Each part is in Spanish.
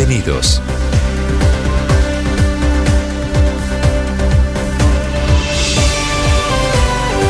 Bienvenidos.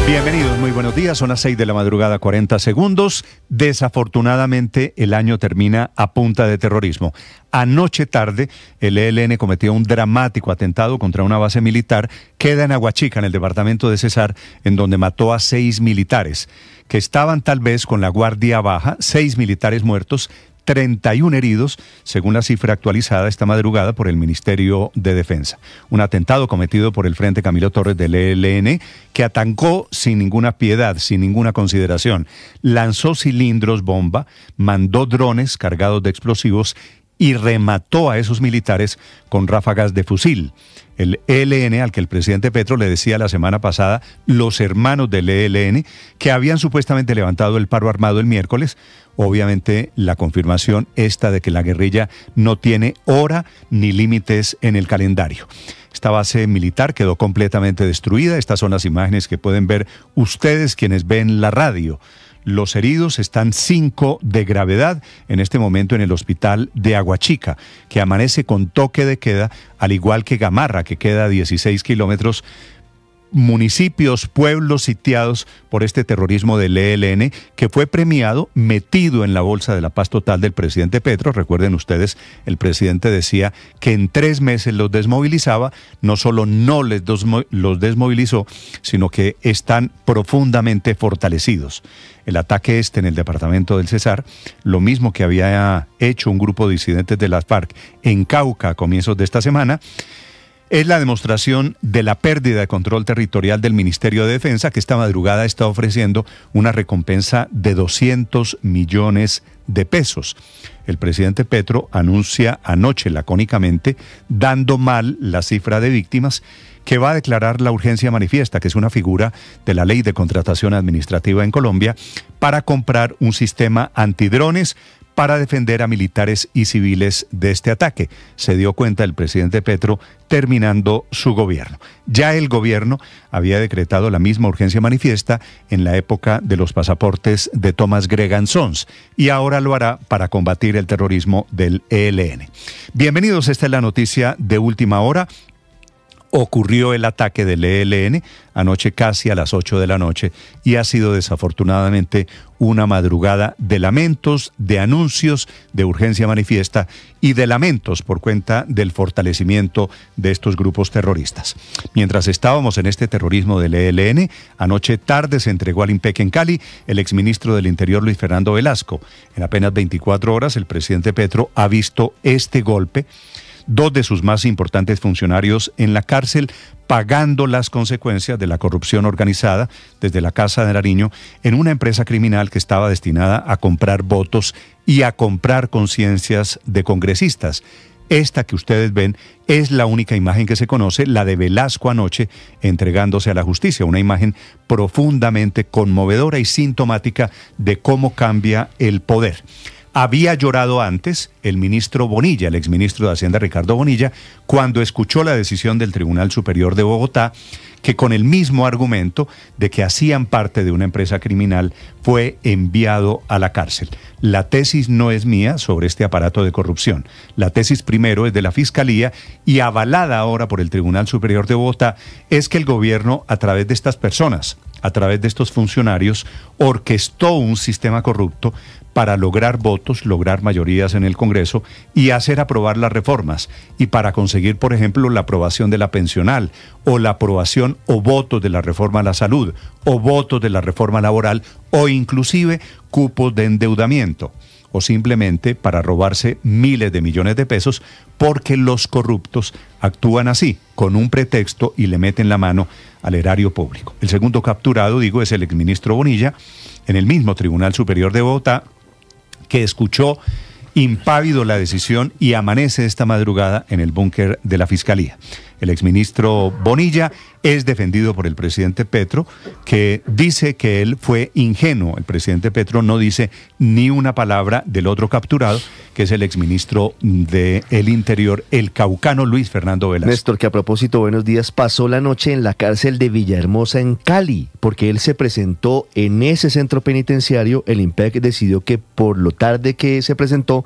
Bienvenidos, muy buenos días, son las 6 de la madrugada, 40 segundos. Desafortunadamente, el año termina a punta de terrorismo. Anoche tarde, el ELN cometió un dramático atentado contra una base militar, queda en Aguachica, en el departamento de Cesar, en donde mató a 6 militares, que estaban tal vez con la guardia baja, 6 militares muertos, 31 heridos, según la cifra actualizada esta madrugada por el Ministerio de Defensa. Un atentado cometido por el Frente Camilo Torres del ELN, que atacó sin ninguna piedad, sin ninguna consideración. Lanzó cilindros bomba, mandó drones cargados de explosivos y remató a esos militares con ráfagas de fusil. El ELN, al que el presidente Petro le decía la semana pasada, los hermanos del ELN, que habían supuestamente levantado el paro armado el miércoles. Obviamente la confirmación esta de que la guerrilla no tiene hora ni límites en el calendario. Esta base militar quedó completamente destruida. Estas son las imágenes que pueden ver ustedes quienes ven la radio. Los heridos están 5 de gravedad en este momento en el hospital de Aguachica, que amanece con toque de queda, al igual que Gamarra, que queda a 16 kilómetros. Municipios, pueblos sitiados por este terrorismo del ELN, que fue premiado, metido en la bolsa de la paz total del presidente Petro. Recuerden ustedes, el presidente decía que en 3 meses los desmovilizaba. No solo no los desmovilizó, sino que están profundamente fortalecidos. El ataque en el departamento del Cesar, lo mismo que había hecho un grupo de disidentes de las FARC en Cauca a comienzos de esta semana, es la demostración de la pérdida de control territorial del Ministerio de Defensa, que esta madrugada está ofreciendo una recompensa de 200 millones de pesos. El presidente Petro anuncia anoche lacónicamente, dando mal la cifra de víctimas, que va a declarar la urgencia manifiesta, que es una figura de la ley de contratación administrativa en Colombia, para comprar un sistema antidrones para defender a militares y civiles de este ataque. Se dio cuenta el presidente Petro terminando su gobierno. Ya el gobierno había decretado la misma urgencia manifiesta en la época de los pasaportes de Thomas Gregan Sons y ahora lo hará para combatir el terrorismo del ELN. Bienvenidos, esta es la noticia de última hora. Ocurrió el ataque del ELN anoche casi a las 8 de la noche y ha sido desafortunadamente una madrugada de lamentos, de anuncios de urgencia manifiesta y de lamentos por cuenta del fortalecimiento de estos grupos terroristas. Mientras estábamos en este terrorismo del ELN, anoche tarde se entregó al IMPEC en Cali el exministro del Interior Luis Fernando Velasco. En apenas 24 horas el presidente Petro ha visto este golpe. 2 de sus más importantes funcionarios en la cárcel, pagando las consecuencias de la corrupción organizada desde la Casa de Nariño en una empresa criminal que estaba destinada a comprar votos y a comprar conciencias de congresistas. Esta que ustedes ven es la única imagen que se conoce, la de Velasco anoche entregándose a la justicia, una imagen profundamente conmovedora y sintomática de cómo cambia el poder. Había llorado antes el ministro Bonilla, el exministro de Hacienda Ricardo Bonilla, cuando escuchó la decisión del Tribunal Superior de Bogotá, que con el mismo argumento de que hacían parte de una empresa criminal fue enviado a la cárcel. La tesis no es mía sobre este aparato de corrupción. La tesis primero es de la Fiscalía y avalada ahora por el Tribunal Superior de Bogotá es que el gobierno, a través de estas personas, a través de estos funcionarios, orquestó un sistema corrupto para lograr votos, lograr mayorías en el Congreso y hacer aprobar las reformas. Y para conseguir, por ejemplo, la aprobación de la pensional, o la aprobación o votos de la reforma a la salud, o votos de la reforma laboral, o inclusive cupos de endeudamiento, o simplemente para robarse miles de millones de pesos, porque los corruptos actúan así, con un pretexto y le meten la mano al erario público. El segundo capturado, digo, es el exministro Bonilla, en el mismo Tribunal Superior de Bogotá, que escuchó impávido la decisión y amanece esta madrugada en el búnker de la Fiscalía. El exministro Bonilla es defendido por el presidente Petro, que dice que él fue ingenuo. El presidente Petro no dice ni una palabra del otro capturado, que es el exministro del Interior, el caucano Luis Fernando Velasco. Néstor, que a propósito, buenos días, pasó la noche en la cárcel de Villahermosa en Cali, porque él se presentó en ese centro penitenciario. El IMPEC decidió que por lo tarde que se presentó,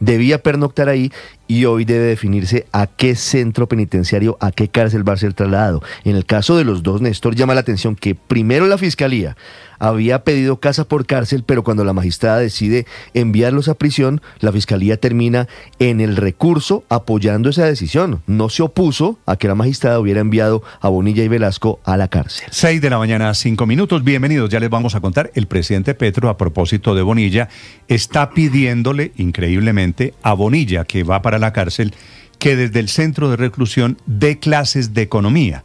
debía pernoctar ahí y hoy debe definirse a qué centro penitenciario, a qué cárcel va a ser trasladado. En el caso de los dos, Néstor, llama la atención que primero la Fiscalía había pedido casa por cárcel, pero cuando la magistrada decide enviarlos a prisión, la Fiscalía termina en el recurso apoyando esa decisión. No se opuso a que la magistrada hubiera enviado a Bonilla y Velasco a la cárcel. 6 de la mañana, 5 minutos. Bienvenidos. Ya les vamos a contar. El presidente Petro, a propósito de Bonilla, está pidiéndole, increíblemente, a Bonilla, que va para la cárcel, que desde el centro de reclusión dé clases de economía,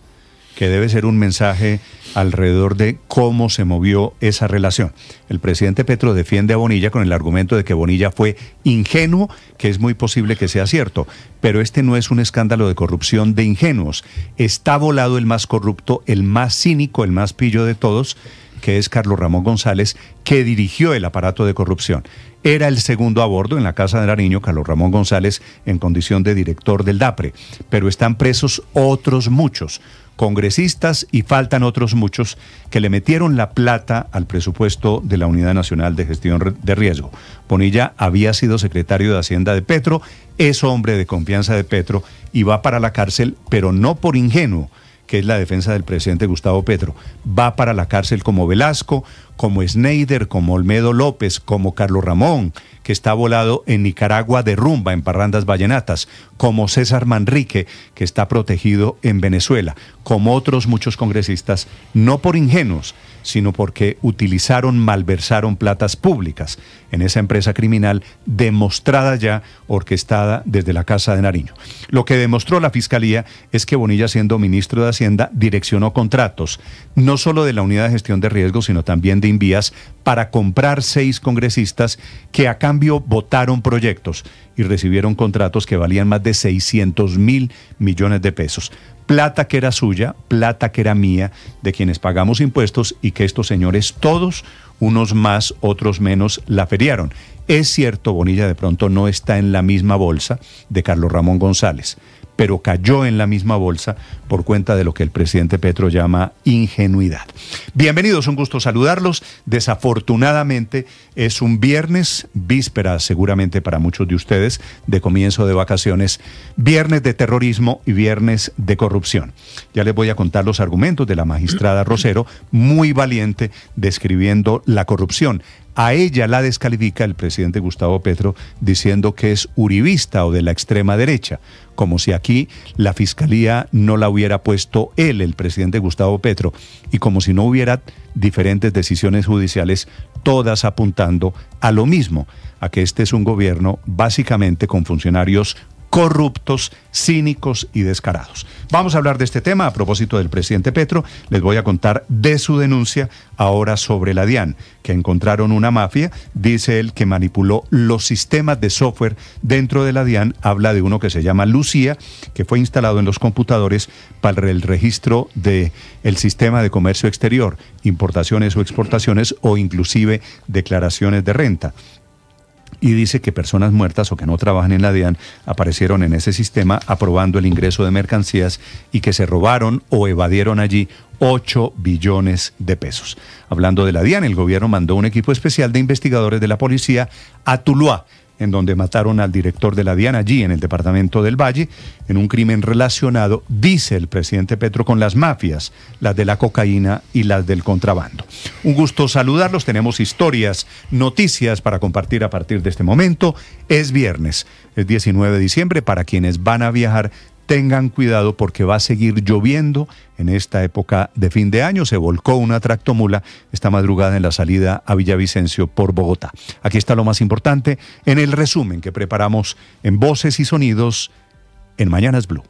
que debe ser un mensaje alrededor de cómo se movió esa relación. El presidente Petro defiende a Bonilla con el argumento de que Bonilla fue ingenuo, que es muy posible que sea cierto, pero este no es un escándalo de corrupción de ingenuos. Está volado el más corrupto, el más cínico, el más pillo de todos, que es Carlos Ramón González, que dirigió el aparato de corrupción. Era el segundo a bordo en la Casa de Nariño, Carlos Ramón González, en condición de director del DAPRE, pero están presos otros muchos congresistas y faltan otros muchos que le metieron la plata al presupuesto de la Unidad Nacional de Gestión de Riesgo. Bonilla había sido secretario de Hacienda de Petro, es hombre de confianza de Petro y va para la cárcel, pero no por ingenuo, que es la defensa del presidente Gustavo Petro. Va para la cárcel como Velasco, como Schneider, como Olmedo López, como Carlos Ramón, que está volado en Nicaragua de rumba, en parrandas vallenatas, como César Manrique, que está protegido en Venezuela, como otros muchos congresistas, no por ingenuos, sino porque utilizaron, malversaron platas públicas en esa empresa criminal demostrada ya, orquestada desde la Casa de Nariño. Lo que demostró la Fiscalía es que Bonilla, siendo ministro de Hacienda, direccionó contratos, no solo de la Unidad de Gestión de Riesgos, sino también de Invías, para comprar 6 congresistas que a cambio votaron proyectos y recibieron contratos que valían más de 600.000 millones de pesos. Plata que era suya, plata que era mía, de quienes pagamos impuestos y que estos señores todos, unos más, otros menos, la feriaron. Es cierto, Bonilla de pronto no está en la misma bolsa de Carlos Ramón González, pero cayó en la misma bolsa por cuenta de lo que el presidente Petro llama ingenuidad. Bienvenidos, un gusto saludarlos. Desafortunadamente es un viernes, víspera seguramente para muchos de ustedes, de comienzo de vacaciones, viernes de terrorismo y viernes de corrupción. Ya les voy a contar los argumentos de la magistrada Rosero, muy valiente, describiendo la corrupción. A ella la descalifica el presidente Gustavo Petro diciendo que es uribista o de la extrema derecha, como si aquí la Fiscalía no la hubiera puesto él, el presidente Gustavo Petro, y como si no hubiera diferentes decisiones judiciales, todas apuntando a lo mismo, a que este es un gobierno básicamente con funcionarios corruptos, cínicos y descarados. Vamos a hablar de este tema a propósito del presidente Petro. Les voy a contar de su denuncia ahora sobre la DIAN, que encontraron una mafia, dice él, que manipuló los sistemas de software dentro de la DIAN. Habla de uno que se llama Lucía, que fue instalado en los computadores para el registro del sistema de comercio exterior, importaciones o exportaciones o inclusive declaraciones de renta. Y dice que personas muertas o que no trabajan en la DIAN aparecieron en ese sistema aprobando el ingreso de mercancías y que se robaron o evadieron allí 8 billones de pesos. Hablando de la DIAN, el gobierno mandó un equipo especial de investigadores de la policía a Tuluá, en donde mataron al director de la DIAN allí en el departamento del Valle, en un crimen relacionado, dice el presidente Petro, con las mafias, las de la cocaína y las del contrabando. Un gusto saludarlos, tenemos historias, noticias para compartir a partir de este momento. Es viernes, es 19 de diciembre, para quienes van a viajar, tengan cuidado porque va a seguir lloviendo en esta época de fin de año. Se volcó una tractomula esta madrugada en la salida a Villavicencio por Bogotá. Aquí está lo más importante en el resumen que preparamos en Voces y Sonidos en Mañanas Blue.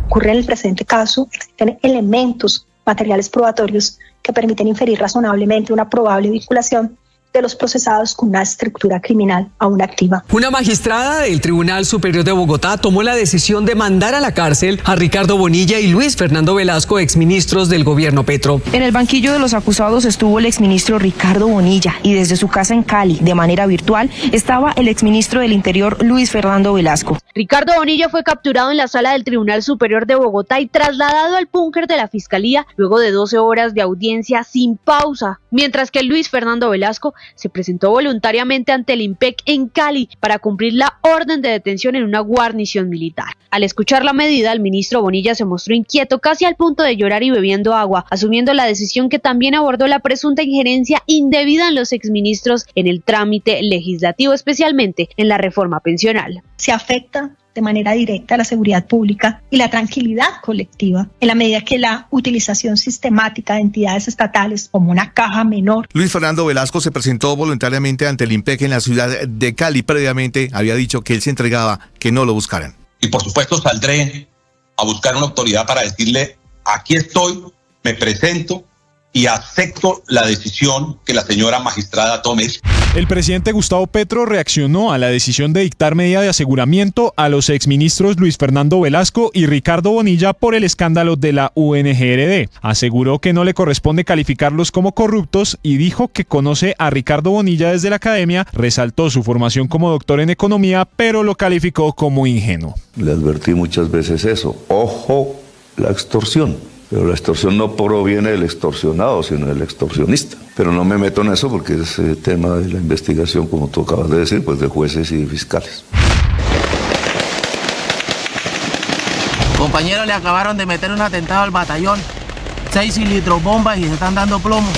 Ocurre en el presente caso, existen elementos materiales probatorios que permiten inferir razonablemente una probable vinculación de los procesados con una estructura criminal aún activa. Una magistrada del Tribunal Superior de Bogotá tomó la decisión de mandar a la cárcel a Ricardo Bonilla y Luis Fernando Velasco, exministros del gobierno Petro. En el banquillo de los acusados estuvo el exministro Ricardo Bonilla y desde su casa en Cali, de manera virtual, estaba el exministro del Interior Luis Fernando Velasco. Ricardo Bonilla fue capturado en la sala del Tribunal Superior de Bogotá y trasladado al búnker de la Fiscalía luego de 12 horas de audiencia sin pausa, mientras que Luis Fernando Velasco se presentó voluntariamente ante el IMPEC en Cali para cumplir la orden de detención en una guarnición militar. Al escuchar la medida, el ministro Bonilla se mostró inquieto, casi al punto de llorar y bebiendo agua, asumiendo la decisión que también abordó la presunta injerencia indebida en los exministros en el trámite legislativo, especialmente en la reforma pensional. Se afecta de manera directa la seguridad pública y la tranquilidad colectiva, en la medida que la utilización sistemática de entidades estatales como una caja menor. Luis Fernando Velasco se presentó voluntariamente ante el IMPEC en la ciudad de Cali. Previamente había dicho que él se entregaba, que no lo buscaran. Y por supuesto saldré a buscar una autoridad para decirle, aquí estoy, me presento y acepto la decisión que la señora magistrada tome. El presidente Gustavo Petro reaccionó a la decisión de dictar medida de aseguramiento a los exministros Luis Fernando Velasco y Ricardo Bonilla por el escándalo de la UNGRD. Aseguró que no le corresponde calificarlos como corruptos y dijo que conoce a Ricardo Bonilla desde la academia, resaltó su formación como doctor en economía, pero lo calificó como ingenuo. Le advertí muchas veces eso, ojo, la extorsión. Pero la extorsión no proviene del extorsionado, sino del extorsionista. Pero no me meto en eso porque es tema de la investigación, como tú acabas de decir, pues de jueces y de fiscales. Compañeros, le acabaron de meter un atentado al batallón. 6 cilindros bombas y se están dando plomo.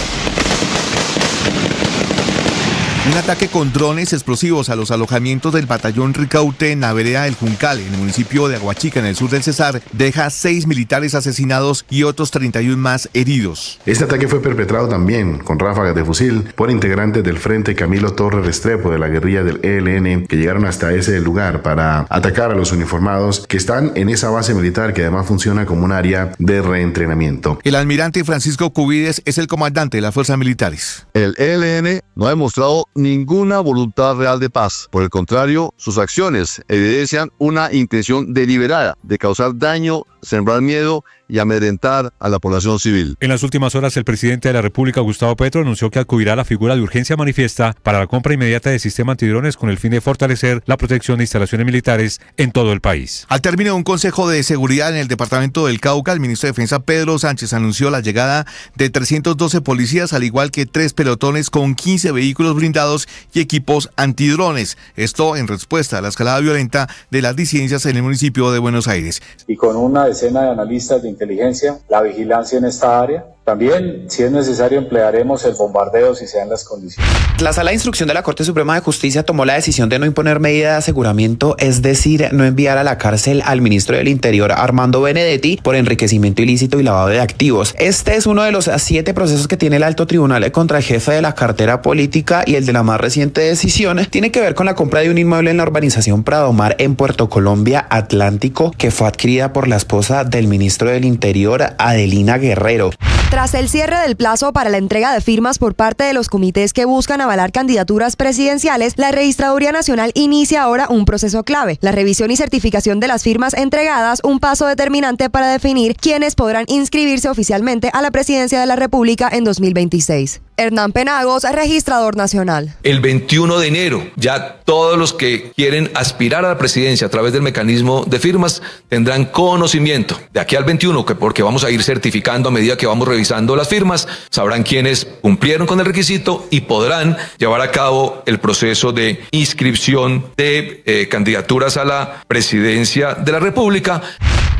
Un ataque con drones explosivos a los alojamientos del batallón Ricaurte en la vereda del Juncal, en el municipio de Aguachica, en el sur del Cesar, deja 6 militares asesinados y otros 31 más heridos. Este ataque fue perpetrado también con ráfagas de fusil por integrantes del Frente Camilo Torres Restrepo de la guerrilla del ELN, que llegaron hasta ese lugar para atacar a los uniformados que están en esa base militar, que además funciona como un área de reentrenamiento. El almirante Francisco Cubides es el comandante de las fuerzas militares. El ELN no ha demostrado ninguna voluntad real de paz. Por el contrario, sus acciones evidencian una intención deliberada de causar daño, sembrar miedo y amedrentar a la población civil. En las últimas horas, el presidente de la República, Gustavo Petro, anunció que acudirá la figura de urgencia manifiesta para la compra inmediata de sistema antidrones con el fin de fortalecer la protección de instalaciones militares en todo el país. Al término de un consejo de seguridad en el departamento del Cauca, el ministro de Defensa, Pedro Sánchez, anunció la llegada de 312 policías, al igual que 3 pelotones con 15 vehículos blindados y equipos antidrones. Esto en respuesta a la escalada violenta de las disidencias en el municipio de Buenos Aires. Y con una decena de analistas de inteligencia, la vigilancia en esta área. También, si es necesario, emplearemos el bombardeo si se dan las condiciones. La Sala de Instrucción de la Corte Suprema de Justicia tomó la decisión de no imponer medida de aseguramiento, es decir, no enviar a la cárcel al ministro del Interior, Armando Benedetti, por enriquecimiento ilícito y lavado de activos. Este es uno de los 7 procesos que tiene el Alto Tribunal contra el jefe de la cartera política, y el de la más reciente decisión tiene que ver con la compra de un inmueble en la urbanización Pradomar en Puerto Colombia Atlántico, que fue adquirida por la esposa del ministro del Interior, Adelina Guerrero. Tras el cierre del plazo para la entrega de firmas por parte de los comités que buscan avalar candidaturas presidenciales, la Registraduría Nacional inicia ahora un proceso clave: la revisión y certificación de las firmas entregadas, un paso determinante para definir quiénes podrán inscribirse oficialmente a la presidencia de la República en 2026. Hernán Penagos, registrador nacional. El 21 de enero, ya todos los que quieren aspirar a la presidencia a través del mecanismo de firmas tendrán conocimiento. De aquí al 21, porque vamos a ir certificando a medida que vamos revisando las firmas, sabrán quiénes cumplieron con el requisito y podrán llevar a cabo el proceso de inscripción de candidaturas a la presidencia de la República.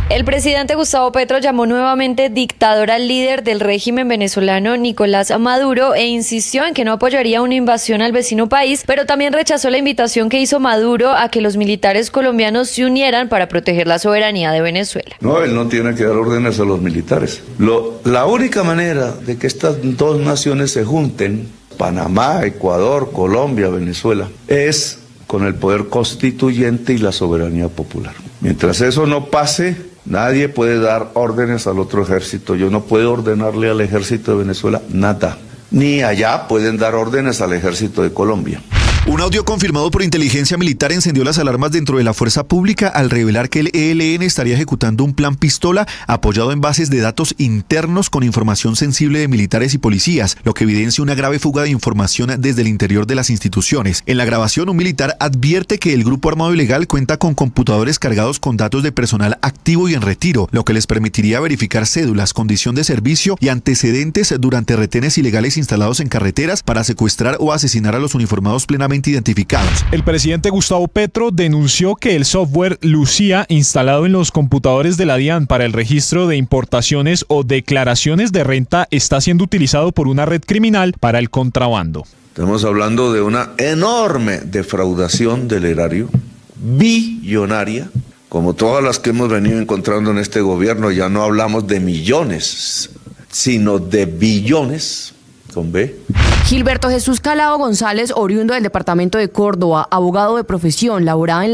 El presidente Gustavo Petro llamó nuevamente dictador al líder del régimen venezolano, Nicolás Maduro, e insistió en que no apoyaría una invasión al vecino país, pero también rechazó la invitación que hizo Maduro a que los militares colombianos se unieran para proteger la soberanía de Venezuela. No, él no tiene que dar órdenes a los militares. La única manera de que estas dos naciones se junten, Panamá, Ecuador, Colombia, Venezuela, es con el poder constituyente y la soberanía popular. Mientras eso no pase, nadie puede dar órdenes al otro ejército. Yo no puedo ordenarle al ejército de Venezuela nada. Ni allá pueden dar órdenes al ejército de Colombia. Un audio confirmado por inteligencia militar encendió las alarmas dentro de la fuerza pública al revelar que el ELN estaría ejecutando un plan pistola apoyado en bases de datos internos con información sensible de militares y policías, lo que evidencia una grave fuga de información desde el interior de las instituciones. En la grabación, un militar advierte que el grupo armado ilegal cuenta con computadores cargados con datos de personal activo y en retiro, lo que les permitiría verificar cédulas, condición de servicio y antecedentes durante retenes ilegales instalados en carreteras para secuestrar o asesinar a los uniformados plenamente identificados. El presidente Gustavo Petro denunció que el software Lucía instalado en los computadores de la DIAN para el registro de importaciones o declaraciones de renta está siendo utilizado por una red criminal para el contrabando. Estamos hablando de una enorme defraudación del erario, billonaria, como todas las que hemos venido encontrando en este gobierno. Ya no hablamos de millones, sino de billones, con B. Gilberto Jesús Calao González, oriundo del departamento de Córdoba, abogado de profesión, laboraba en